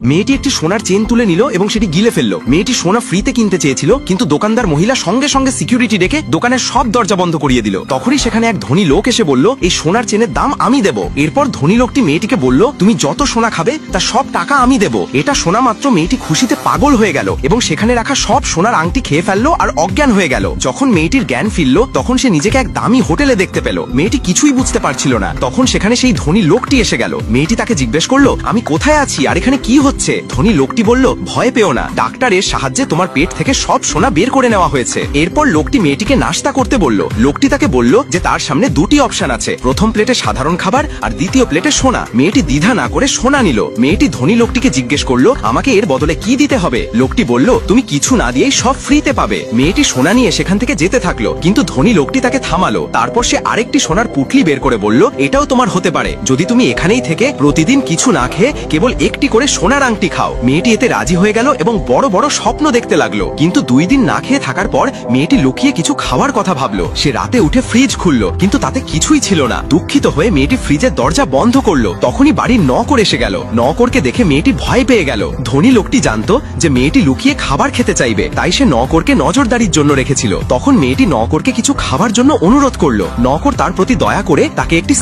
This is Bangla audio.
মেয়েটি একটি সোনার চেন তুলে নিল এবং সেটি গিলে ফেললো। মেয়েটি সোনা ফ্রিতে কিনতে চেয়েছিল, কিন্তু দোকানদার মহিলা সঙ্গে সঙ্গে সিকিউরিটি ডেকে দোকানের সব দরজা বন্ধ করিয়ে দিল। তখনই সেখানে এক ধনী লোক এসে বলল, এই সোনার চেনের দাম আমি দেব। এরপর ধনী লোকটি মেয়েটিকে বলল, তুমি যত সোনা খাবে তার সব টাকা আমি দেব। এটা শোনা মাত্র মেয়েটি খুশিতে পাগল হয়ে গেল এবং সেখানে রাখা সব সোনার আংটি খেয়ে ফেললো আর অজ্ঞান হয়ে গেল। যখন মেয়েটির জ্ঞান ফিরল তখন সে নিজেকে এক দামি হোটেলে দেখতে পেল। মেয়েটি কিছুই বুঝতে পারছিল না। তখন সেখানে সেই ধনী লোকটি এসে গেল। মেয়েটি তাকে জিজ্ঞেস করলো, আমি কোথায় আছি আর এখানে কি হচ্ছে? ধনী লোকটি বলল, ভয় পেও না, ডাক্তারের সাহায্যে তোমার পেট থেকে সব সোনা বের করে নেওয়া হয়েছে। এরপর লোকটি মেয়েটিকে নাস্তা করতে বলল। লোকটি তাকে বলল যে তার সামনে দুটি অপশন আছে, প্রথম প্লেটে সাধারণ খাবার আর দ্বিতীয় প্লেটে সোনা। মেয়েটি দ্বিধা না করে সোনা নিল। মেয়েটি ধনী লোকটিকে জিজ্ঞেস করলো, আমাকে এর বদলে কি দিতে হবে? লোকটি বলল, তুমি কিছু না দিয়েই সব ফ্রিতে পাবে। মেয়েটি সোনা নিয়ে সেখান থেকে যেতে থাকলো, কিন্তু ধনী লোকটি তাকে থামালো। তারপর সে আরেকটি সোনার পুটলি বের করে বলল, এটাও তোমার হতে পারে যদি তুমি এখানেই থেকে প্রতিদিন কিছু না খেয়ে কেবল একটি করে সোনার আংটি খাও। মেয়েটি এতে রাজি হয়ে গেল এবং বড় বড় স্বপ্ন দেখতে লাগলো। কিন্তু 2 দিন না খেয়ে থাকার পর মেয়েটি লুকিয়ে কিছু খাওয়ার কথা ভাবলো। সে রাতে উঠে ফ্রিজ খুললো, কিন্তু তাতে কিছুই ছিল না। দুঃখিত হয়ে মেয়েটি ফ্রিজের দরজা বন্ধ করলো। তখনই বাড়ির নকর এসে গেল। নকরকে দেখে মেয়েটি ভয় পেয়ে গেল। ধনী লোকটি জানতো যে মেয়েটি লুকিয়ে খাবার খেতে চাইবে, তাই সে নকরকে নজরদারির জন্য রেখেছিল। তখন মেয়েটি নকরকে কিছু খাবার জন্য অনুরোধ করলো। নকর তার প্রতি দয়া করে তাকে একটি